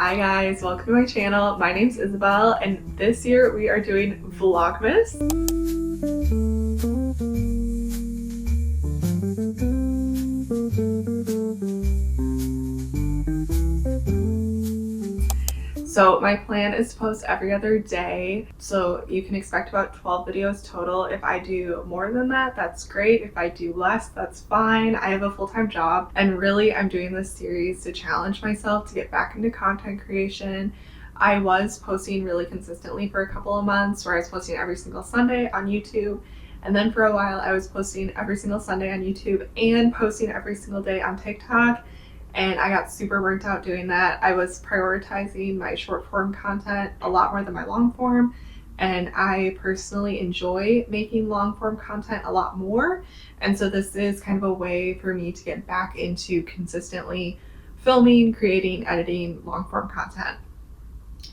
Hi guys, welcome to my channel. My name's Isabel and this year we are doing Vlogmas. So my plan is to post every other day, so you can expect about 12 videos total. If I do more than that, that's great. If I do less, that's fine. I have a full-time job and really I'm doing this series to challenge myself to get back into content creation. I was posting really consistently for a couple of months where I was posting every single Sunday on YouTube, and then for a while I was posting every single Sunday on YouTube and posting every single day on TikTok. And I got super burnt out doing that. I was prioritizing my short form content a lot more than my long form. And I personally enjoy making long form content a lot more. And so this is kind of a way for me to get back into consistently filming, creating, editing long form content.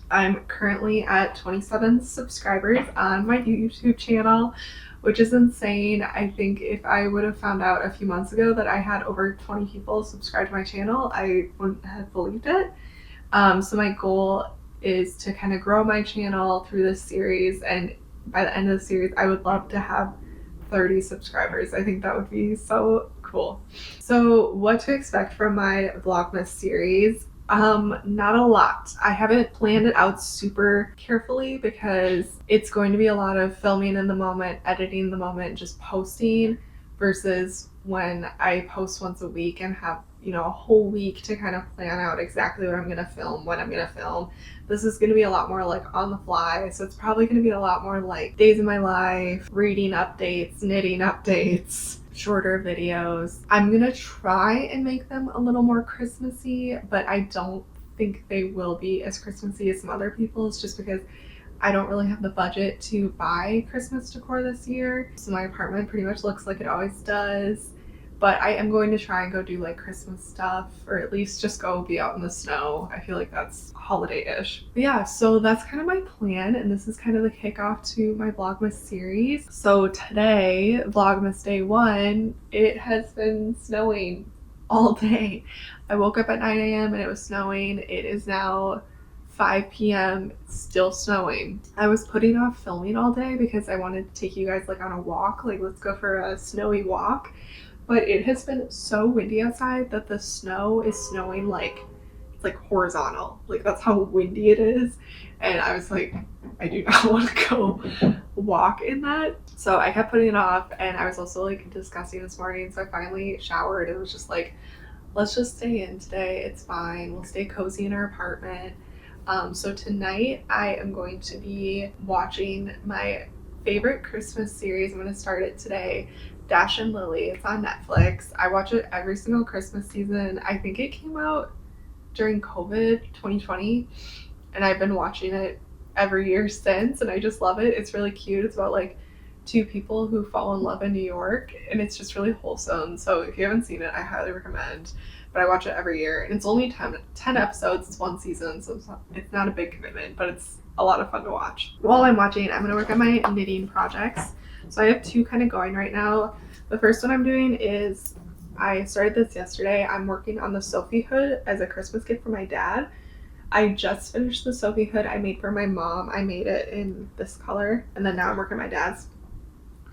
I'm currently at 27 subscribers on my YouTube channel, which is insane. I think if I would have found out a few months ago that I had over 20 people subscribed to my channel, I wouldn't have believed it. So my goal is to kind of grow my channel through this series, and by the end of the series, I would love to have 30 subscribers. I think that would be so cool. So what to expect from my Vlogmas series? Not a lot. I haven't planned it out super carefully because it's going to be a lot of filming in the moment, editing in the moment, just posting, versus when I post once a week and have, a whole week to kind of plan out exactly what I'm going to film, when I'm going to film. This is going to be a lot more like on the fly. So it's probably going to be a lot more like days in my life, reading updates, knitting updates, shorter videos. I'm gonna try and make them a little more Christmassy, but I don't think they will be as Christmassy as some other people's, just because I don't really have the budget to buy Christmas decor this year. So my apartment pretty much looks like it always does. But I am going to try and go do like Christmas stuff, or at least just go be out in the snow. I feel like that's holiday-ish. But yeah, so that's kind of my plan, and this is kind of the kickoff to my Vlogmas series. So today, Vlogmas day 1, it has been snowing all day. I woke up at 9 a.m. and it was snowing. It is now 5 p.m. It's still snowing. I was putting off filming all day because I wanted to take you guys like on a walk, like let's go for a snowy walk. But it has been so windy outside that the snow is snowing like it's like horizontal. Like that's how windy it is. And I was like, I do not want to go walk in that. So I kept putting it off, and I was also like disgusting this morning. So I finally showered and was just like, let's just stay in today. It's fine. We'll stay cozy in our apartment. So tonight I am going to be watching my favorite Christmas series. I'm going to start it today. Dash and Lily. It's on Netflix. I watch it every single Christmas season. I think it came out during COVID 2020, and I've been watching it every year since, and I just love it. It's really cute. It's about like two people who fall in love in New York, and it's just really wholesome. So if you haven't seen it, I highly recommend. But I watch it every year, and it's only 10 episodes. It's one season, so it's not a big commitment, but it's a lot of fun to watch. While I'm watching, I'm going to work on my knitting projects. So I have two kind of going right now. The first one I'm doing is, I started this yesterday. I'm working on the Sophie Hood as a Christmas gift for my dad. I just finished the Sophie Hood I made for my mom. I made it in this color, and then now I'm working on my dad's.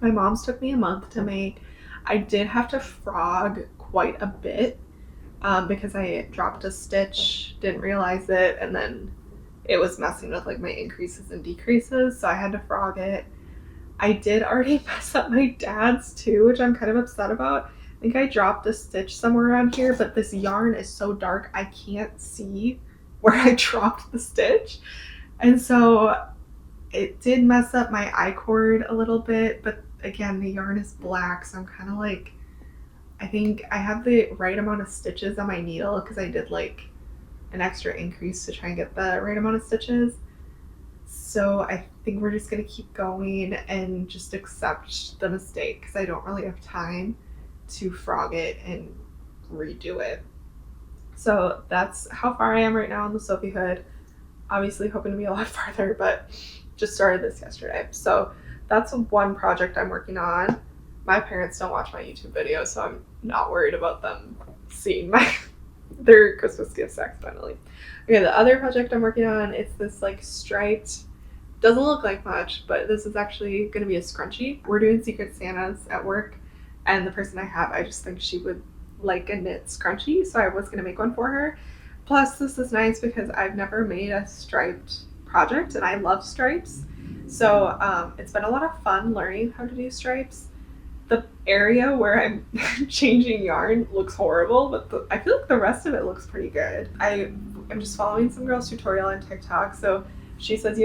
My mom's took me a month to make. I did have to frog quite a bit because I dropped a stitch, didn't realize it, and then it was messing with like my increases and decreases, so I had to frog it. I did already mess up my dad's too, which I'm kind of upset about. I think I dropped a stitch somewhere around here, but this yarn is so dark I can't see where I dropped the stitch. And so it did mess up my I-cord a little bit, but again, the yarn is black, so I'm kind of like, I think I have the right amount of stitches on my needle because I did like an extra increase to try and get the right amount of stitches. So I think we're just going to keep going and just accept the mistake because I don't really have time to frog it and redo it. So that's how far I am right now on the Sophie Hood. Obviously hoping to be a lot farther, but just started this yesterday. So that's one project I'm working on. My parents don't watch my YouTube videos, so I'm not worried about them seeing my They're Christmas gifts accidentally. Okay, the other project I'm working on, it's this like striped, doesn't look like much, but this is actually going to be a scrunchie. We're doing Secret Santas at work, and the person I have, I just think she would like a knit scrunchie, so I was going to make one for her. Plus, this is nice because I've never made a striped project, and I love stripes. So it's been a lot of fun learning how to do stripes. The area where I'm changing yarn looks horrible, but I feel like the rest of it looks pretty good. I'm just following some girl's tutorial on TikTok. So she says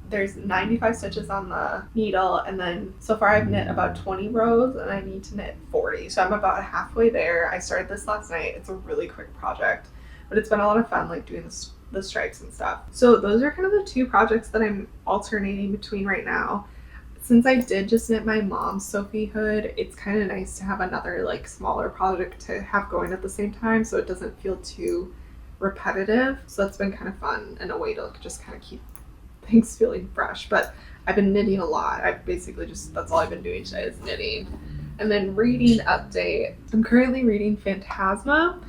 there's 95 stitches on the needle, and then so far I've knit about 20 rows and I need to knit 40. So I'm about halfway there. I started this last night. It's a really quick project, but it's been a lot of fun like doing the stripes and stuff. So those are kind of the two projects that I'm alternating between right now. Since I did just knit my mom's Sophie Hood, it's kind of nice to have another like smaller project to have going at the same time so it doesn't feel too repetitive. So that's been kind of fun and a way to like, just kind of keep things feeling fresh. But I've been knitting a lot. I've basically that's all I've been doing today is knitting. And then reading update. I'm currently reading Phantasma,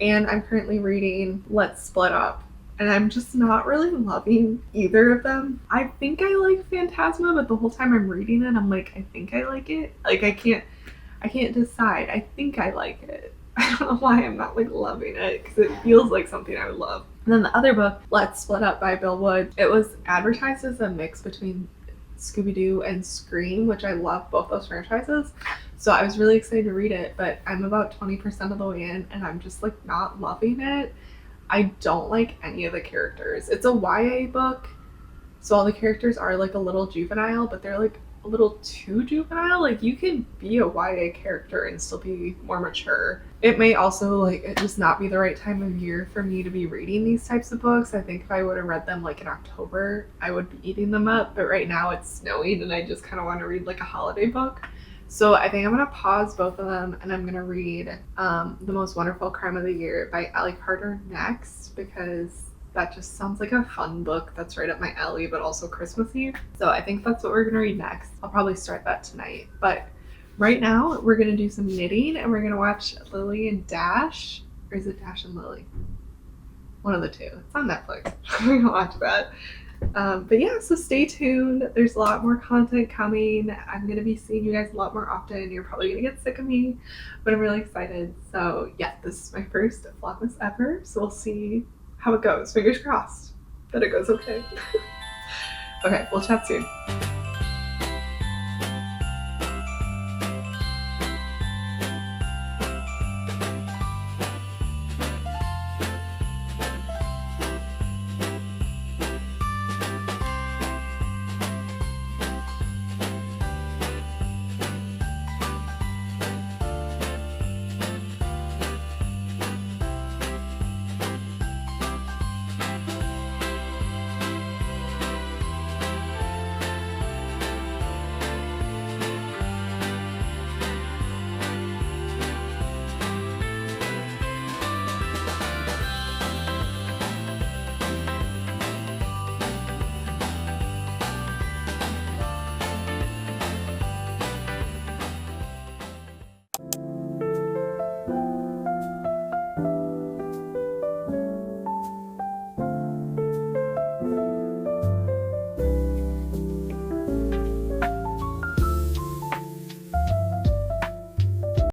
and I'm currently reading Let's Split Up. And I'm just not really loving either of them. I think I like Phantasma, but the whole time I'm reading it, I'm like, I think I like it. Like I can't decide. I think I like it. I don't know why I'm not like loving it because it feels like something I would love. And then the other book, Let's Split Up by Bill Wood, it was advertised as a mix between Scooby-Doo and Scream, which I love both those franchises. So I was really excited to read it, but I'm about 20% of the way in and I'm just like not loving it. I don't like any of the characters. It's a YA book, so all the characters are like a little juvenile, but they're like a little too juvenile. Like you can be a YA character and still be more mature. It may also like it just not be the right time of year for me to be reading these types of books. I think if I would have read them like in October, I would be eating them up, but right now it's snowing and I just kind of want to read like a holiday book. So I think I'm going to pause both of them and I'm going to read The Most Wonderful Crime of the Year by Ellie Carter next, because that just sounds like a fun book that's right up my alley, but also Christmassy. So I think that's what we're going to read next. I'll probably start that tonight. But right now we're going to do some knitting and we're going to watch Lily and Dash. Or is it Dash and Lily? One of the two. It's on Netflix. We're going to watch that. But yeah, so stay tuned. There's a lot more content coming. I'm going to be seeing you guys a lot more often. You're probably going to get sick of me, but I'm really excited. So yeah, this is my first Vlogmas ever. So we'll see how it goes. Fingers crossed that it goes okay. Okay, we'll chat soon.